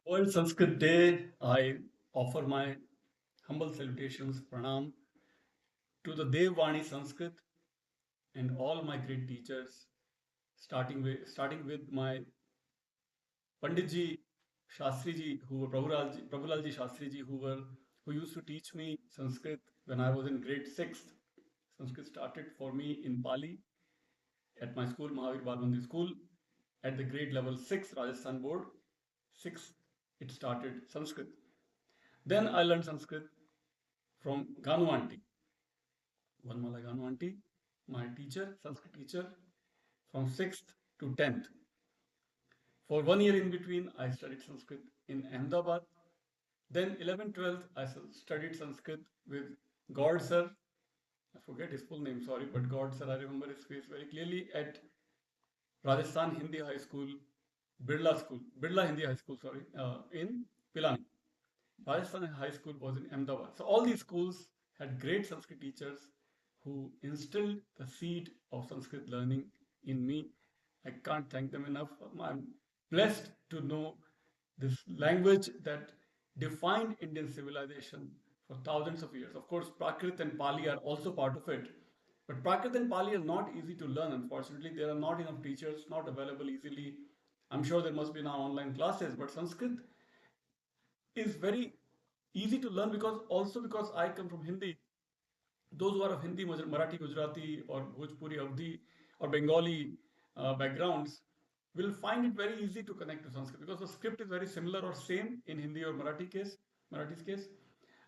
World Sanskrit Day, I offer my humble salutations, pranam, to the Devvani Sanskrit and all my great teachers, starting with my Panditji, Shastriji, who were Prabhulalji Shastriji, who used to teach me Sanskrit when I was in grade sixth. Sanskrit started for me in Pali at my school, Mahavir Balbandi School, at the grade level 6 Rajasthan board. 6 it started Sanskrit. Then I learned Sanskrit from Ganu auntie, Vanmala Ganu auntie, my teacher, Sanskrit teacher, from 6th to 10th. For 1 year in between, I studied Sanskrit in Ahmedabad. Then 11th, 12th, I studied Sanskrit with God sir. I forget his full name, sorry, but God sir, I remember his face very clearly at Rajasthan Hindi High School, Birla Hindi High School, sorry, in Pilani. Rajasthan High School was in Ahmedabad. So all these schools had great Sanskrit teachers who instilled the seed of Sanskrit learning in me. I can't thank them enough. I'm blessed to know this language that defined Indian civilization for thousands of years. Of course, Prakrit and Pali are also part of it. But Prakrit and Pali are not easy to learn, unfortunately. There are not enough teachers, not available easily. I'm sure there must be now online classes, but Sanskrit is very easy to learn because I come from Hindi. Those who are of Hindi, Marathi, Gujarati, or Bhojpuri, Avdi, or Bengali backgrounds will find it very easy to connect to Sanskrit because the script is very similar or same in Hindi or Marathi's case.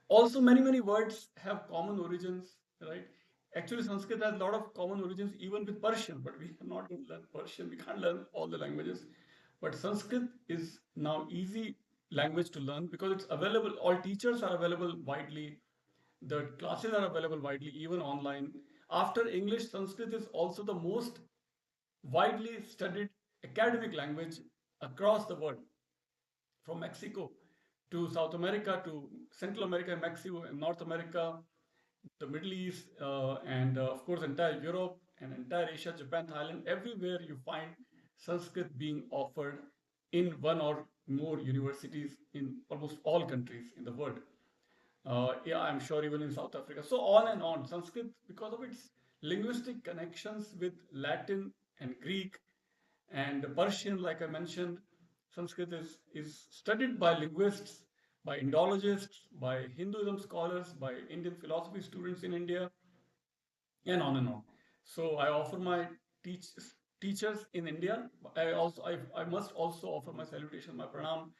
Also, many words have common origins, right? Actually, Sanskrit has a lot of common origins even with Persian, but we are not going to learn Persian. We can't learn all the languages. But Sanskrit is now easy language to learn because it's available. All teachers are available widely. The classes are available widely, even online. After English, Sanskrit is also the most widely studied academic language across the world, from Mexico to South America to Central America, Mexico, and North America, the Middle East, and of course, entire Europe and entire Asia, Japan, Thailand, everywhere you find Sanskrit being offered in one or more universities in almost all countries in the world. Yeah, I'm sure even in South Africa. So on and on. Sanskrit, because of its linguistic connections with Latin and Greek and Persian, like I mentioned, Sanskrit is studied by linguists, by Indologists, by Hinduism scholars, by Indian philosophy students in India, and on and on. So I offer my teach, teachers in India. I must also offer my salutation, my pranam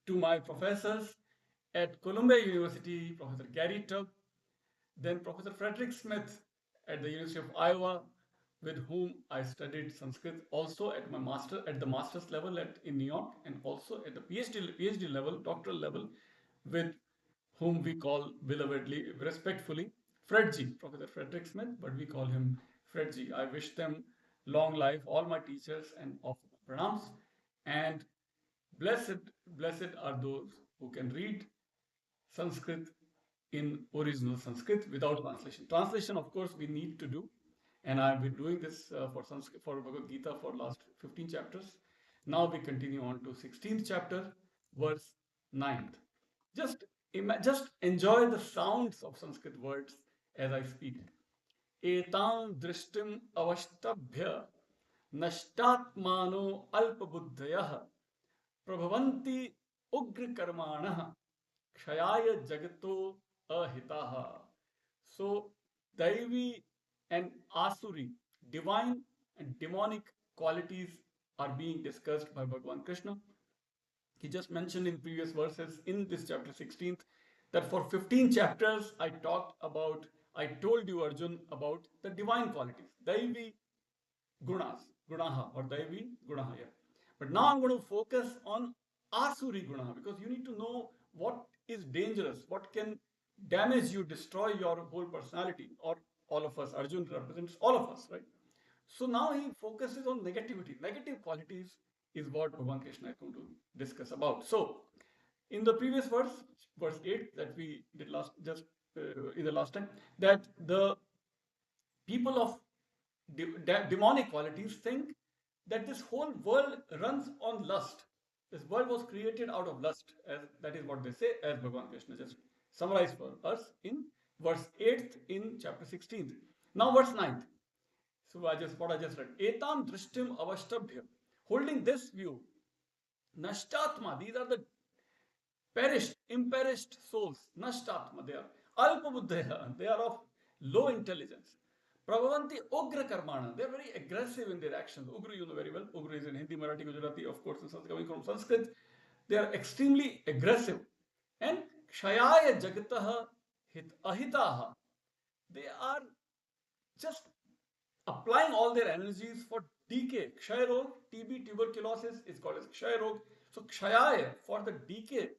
to my professors at Columbia University, Professor Gary Tubb, then Professor Frederick Smith at the University of Iowa, with whom I studied Sanskrit also at the master's level in New York, and also at the PhD level, doctoral level, with whom we call belovedly, respectfully, Fredji, Professor Frederick Smith, but we call him Fredji. I wish them long life, all my teachers, and offer pranams. And blessed are those who can read Sanskrit in original Sanskrit without translation. Translation, of course, we need to do, and I've been doing this for Sanskrit, for Bhagavad Gita for last 15 chapters. Now we continue on to 16th chapter, verse 9th. Just enjoy the sounds of Sanskrit words as I speak. Etam drishtim avashtabhya nashtatmano alpabuddhayah prabhavanti ugra karmanah kshayaya jagato ahitaha. So, Daivi and Asuri, divine and demonic qualities are being discussed by Bhagavan Krishna. He just mentioned in previous verses in this chapter 16th that for 15 chapters I told you, Arjun, about the divine qualities, Daivi gunas, gunaha, or Daivi gunaha. Yeah. But now I'm going to focus on Asuri gunaha because you need to know what is dangerous, what can damage you, destroy your whole personality, or all of us. Arjun represents all of us, right? So now he focuses on negativity. Negative qualities is what Bhagavan Krishna is going to discuss about. So, in the previous verse 8 that we did in the last time, that the people of demonic qualities think that this whole world runs on lust. This world was created out of lust, as that is what they say, as Bhagavan Krishna just summarized for us in verse 8th in chapter 16th. Now verse 9th. So what I just read. Etam drishtim avashtabhya. Holding this view, nashtatma, these are the perished, imperished souls, nashtatma, they are alpabuddhaya, they are of low intelligence. Prabhavanti ugra karmana, they are very aggressive in their actions. Ugra, you know very well. Ugra is in Hindi, Marathi, Gujarati, of course, coming from Sanskrit. They are extremely aggressive. And kshayaya jagataha ahitaha, they are just applying all their energies for decay. Kshay Rog, TB, tuberculosis is called as Kshay Rog. So Kshayaya, for the decay.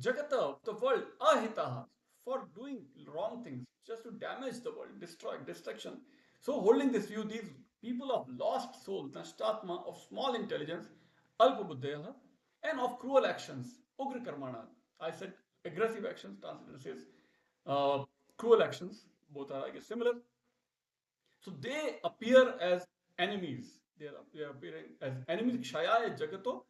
Jagata, the world, ahitaha, for doing wrong things, just to damage the world, destroy, destruction. So holding this view, these people of lost soul, nashtatma, of small intelligence, alpabuddhayaha, and of cruel actions, ugra karmana. I said aggressive actions, translator says cruel actions, both are, I guess, similar. So they appear as enemies. They are appearing as enemies, kshayaya jagato,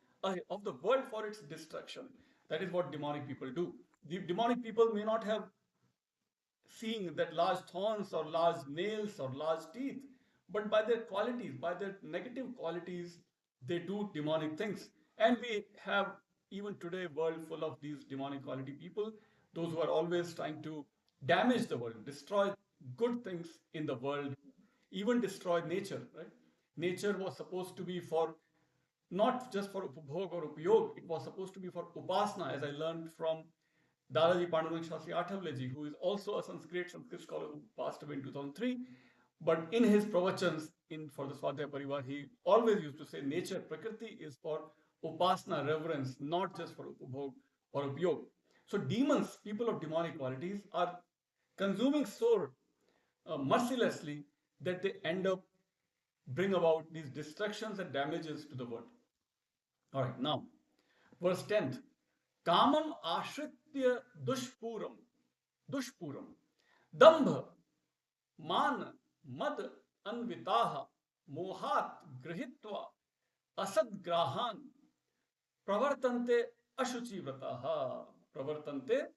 of the world for its destruction. That is what demonic people do. The demonic people may not have seen that large thorns or large nails or large teeth, but by their qualities, by their negative qualities, they do demonic things. And we have even today a world full of these demonic quality people, those who are always trying to damage the world, destroy good things in the world, even destroy nature, right? Nature was supposed to be for not just for upbhog or upyog, it was supposed to be for upasana, as I learned from Dadaji Pandurang Shastri Athavale, who is also a Sanskrit scholar who passed away in 2003. But in his pravachans for the Swadhyaya Parivar, he always used to say nature, Prakriti, is for upasana, reverence, not just for upbhog or upyog. So demons, people of demonic qualities, are consuming so mercilessly that they end up bring about these destructions and damages to the world. All right, now, verse 10th. Kamam ashritya dushpuram, dambha, man, mad, anvitaha, mohat, grihitva, asadgrahan, pravartante ashuchi vrataha. Pravartante,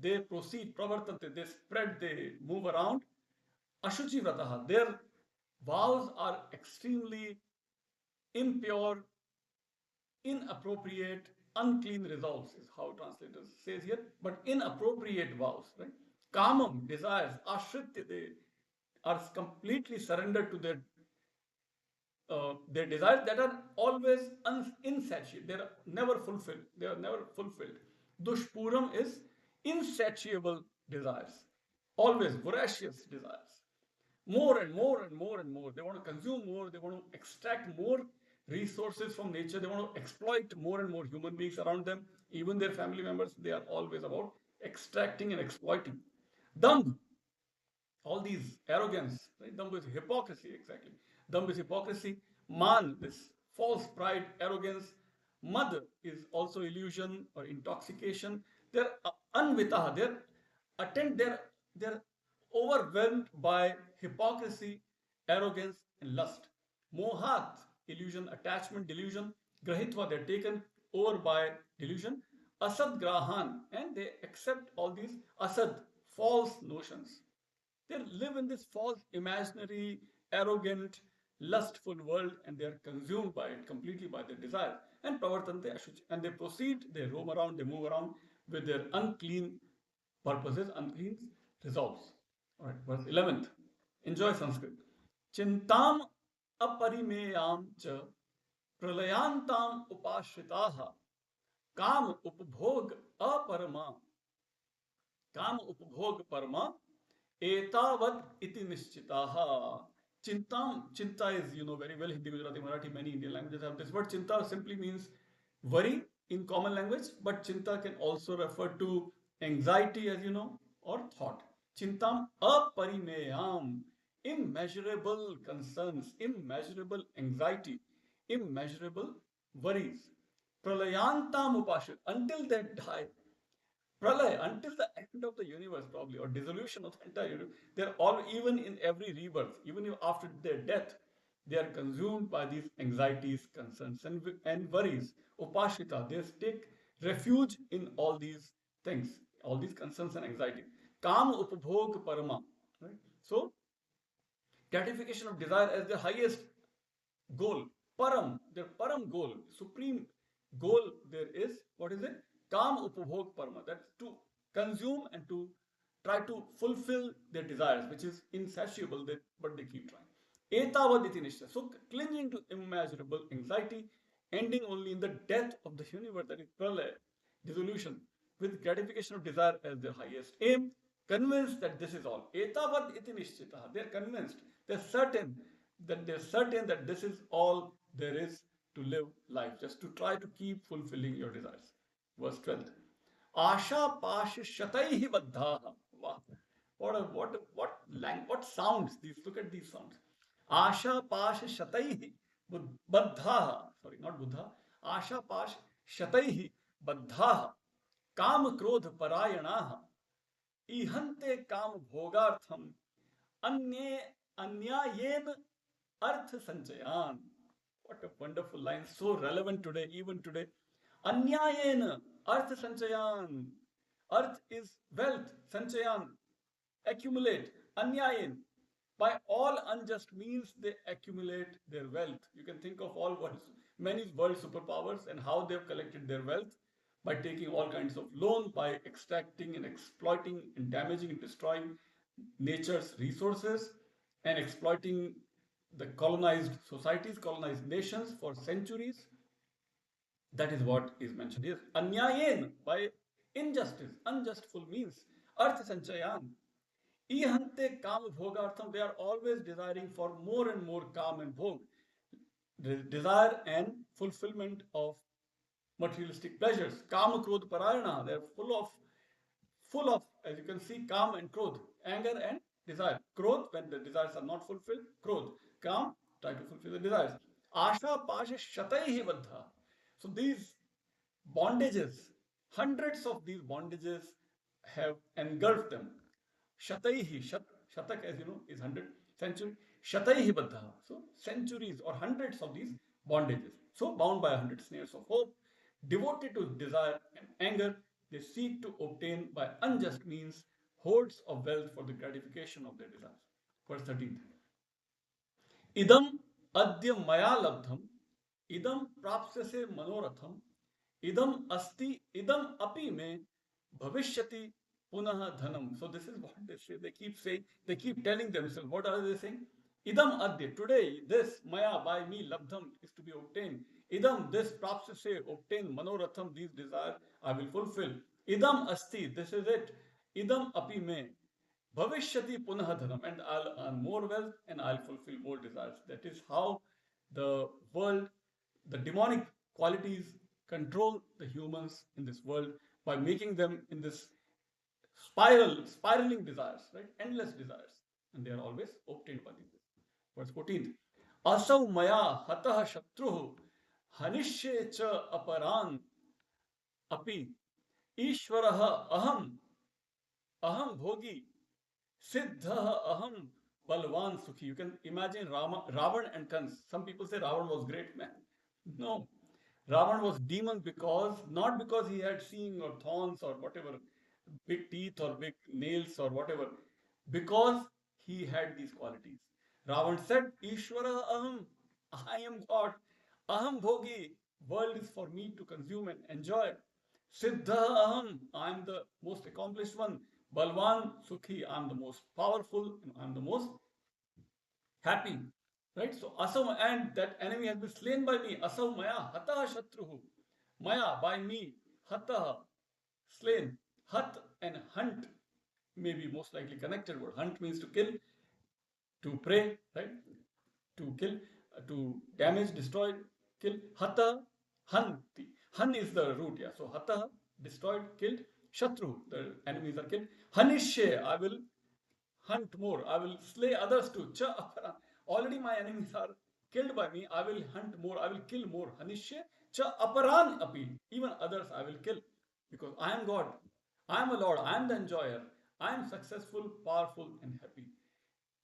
they proceed, pravartante, they spread, they move around. Ashuchi vrataha, their vows are extremely impure, inappropriate, unclean resolves is how translators says here, but inappropriate vows, right? Kamam, desires, ashritya, they are completely surrendered to their desires that are always insatiate. They are never fulfilled. They are never fulfilled. Dushpuram is insatiable desires, always voracious desires. More and more and more and more. They want to consume more. They want to extract more resources from nature. They want to exploit more and more human beings around them, even their family members. They are always about extracting and exploiting. Dambh, all these arrogance, right? Dambh is hypocrisy, exactly. Dambh is hypocrisy. Man, this false pride, arrogance. Mad is also illusion or intoxication. They're anvitaha. They're overwhelmed by hypocrisy, arrogance, and lust. Mohat, illusion, attachment, delusion. Grahitva, they're taken over by delusion. Asad grahan, and they accept all these asad, false notions. They live in this false, imaginary, arrogant, lustful world, and they are consumed by it completely by their desire. And pravartante ashuchi, and they proceed, they roam around, they move around with their unclean purposes, unclean resolves. All right, verse 11th. Enjoy Sanskrit. Chintam aparimeyam cha pralayantam upashritaha kam upbhog aparama काम उपभोग परमा etavad iti nischitaha. Chinta is, you know very well, Hindi, Gujarati, Marathi, many Indian languages have this word. Chinta simply means worry in common language, but chinta can also refer to anxiety, as you know, or thought. Chintam aparimeyam, immeasurable concerns, immeasurable anxiety, immeasurable worries. Pralayantam upashit, until they die. Pralay, until the end of the universe, probably, or dissolution of the entire universe. They're all, even in every rebirth, even if after their death, They are consumed by these anxieties, concerns, and worries. Upashita, they take refuge in all these things, all these concerns and anxieties. Kam upabhog parama. Right? So, gratification of desire as the highest goal. Param, their param goal, supreme goal there is, what is it? Kam upabhog parama. That's to consume and to try to fulfill their desires, which is insatiable, but they keep trying. Etavad iti nishcha. So clinging to immeasurable anxiety, ending only in the death of the universe, that is pralaya, dissolution, with gratification of desire as their highest aim, convinced that this is all. Etavad iti nishchita. They are convinced, they're certain that this is all there is to live life, just to try to keep fulfilling your desires. Verse 12. Asha pasha shataihi baddhaha. Wow. What sounds these? Look at these sounds. Asha pasha shataihi baddhaha. Sorry, not buddha. Asha pasha shataihi baddhaha. Kam krodh parayanaha. Ihante kam bhogartham. Anyayen arth sanchayan. What a wonderful line. So relevant today, even today. Anyayen arth sanchayan. Arth is wealth. Sanchayan. Accumulate. Anyayen. By all unjust means, they accumulate their wealth. You can think of many world superpowers and how they've collected their wealth by taking all kinds of loans, by extracting and exploiting and damaging and destroying nature's resources and exploiting the colonized societies, colonized nations for centuries. That is what is mentioned here. Anyayen, by injustice, unjustful means. Arth sanchayan. Ihante kam bhogartham, they are always desiring for more and more kam and bhog. Desire and fulfillment of materialistic pleasures. Kam krodh parayana, they are full of, as you can see, kam and krodh, anger and desire. Krodh, when the desires are not fulfilled, krodh. Kam, try to fulfill the desires. Asha pasha shataihi baddha. So these bondages, hundreds of these bondages have engulfed them. Shataihi, shatak as you know is 100 century. Shataihi baddha. So centuries or hundreds of these bondages. So bound by 100 snares of hope, devoted to desire and anger, they seek to obtain by unjust means hoards of wealth for the gratification of their desires. Verse 13. Idam adya maya labdham, idam prapsase manoratham, idam asti, idam api me bhavishyati punah dhanam. So this is what they say. They keep telling themselves. What are they saying? Idam adya, today, this maya by me labdham is to be obtained. Idam, this prapsase, obtain manoratham, these desires I will fulfill. Idam asti, this is it. Idam api me bhavishyati punah dhanam, and I'll earn more wealth and I'll fulfill more desires. That is how the world, the demonic qualities control the humans in this world by making them in this spiraling desires, right? Endless desires. And they are always obtained by these. Verse 14. Asau maya hatah shatruhu hanishye cha aparan api ishvaraha aham bhogi siddha aham balvan sukhi. You can imagine Ravan and Kans. Some people say Ravan was great man. No. Ravan was demon not because he had seeing or thorns or whatever, big teeth or big nails or whatever, because he had these qualities. Ravan said, Ishvara aham, I am God. Aham bhogi, world is for me to consume and enjoy. Siddha aham, I am the most accomplished one. Balvan sukhi, I am the most powerful and I am the most happy. Right? So asam, and that enemy has been slain by me. Asam maya hatah shatruhu. Maya by me. Hatah slain. Hat and hunt may be most likely connected word. Hunt means to kill, to prey, right? To kill, to damage, destroy, kill. Hata, hanti. Han is the root, yeah. So hata, destroyed, killed. Shatru, the enemies are killed. Hanishye, I will hunt more. I will slay others too. Cha aparan. Already my enemies are killed by me. I will hunt more. I will kill more. Hanishye, cha aparan api. Even others I will kill. Because I am God. I am a Lord. I am the enjoyer. I am successful, powerful, and happy.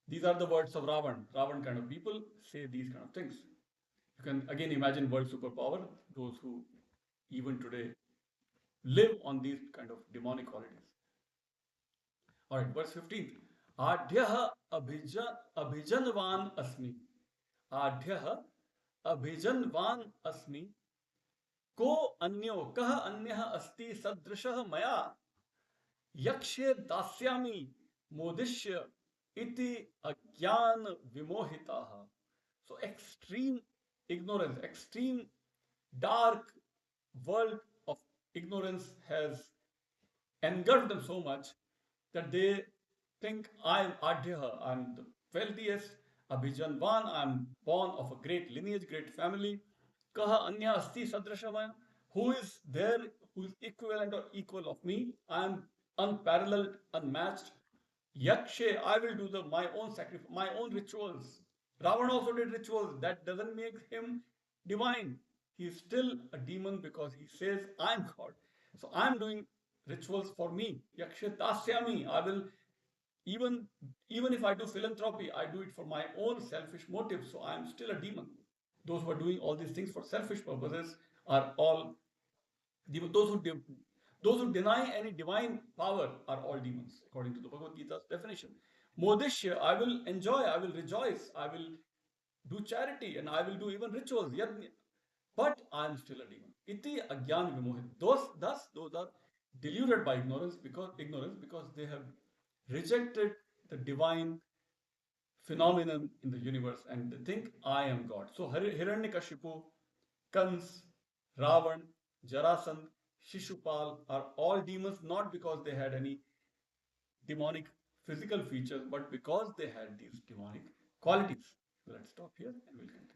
These are the words of Ravan. Ravan kind of people say these kind of things. You can again imagine world superpower, those who even today live on these kind of demonic qualities. All right, verse 15. Adhyaha abhijanvan asmi. Adhyaha abhijanvan asmi. Ko anyo kah anyah asti sadrishah maya. Yakshe dasyami modishya iti agyan vimohitaha. So extreme ignorance, extreme dark world of ignorance has engulfed them so much that they think I am Adhyaha, I am the wealthiest, Abhijanvan, I am born of a great lineage, great family. Kaha anya asti sadrashamaya, who is there, who is equivalent or equal of me? I am unparalleled, unmatched. Yakshe, I will do my own sacrifice, my own rituals. Ravana also did rituals. That doesn't make him divine. He is still a demon because he says, I'm God. So I'm doing rituals for me. Yakshe tasyami. I will even even if I do philanthropy, I do it for my own selfish motives. So I'm still a demon. Those who are doing all these things for selfish purposes are all those who deny any divine power are all demons, according to the Bhagavad Gita's definition. Modishya, I will enjoy, I will rejoice, I will do charity, and I will do even rituals. But I am still a demon. Iti agyan vimohit. Those are deluded by ignorance because they have rejected the divine phenomenon in the universe and they think I am God. So Hiranyakashipu, Kans, Ravan, Jarasandh, Shishupal are all demons not because they had any demonic physical features, but because they had these demonic qualities. Let's stop here and we'll continue.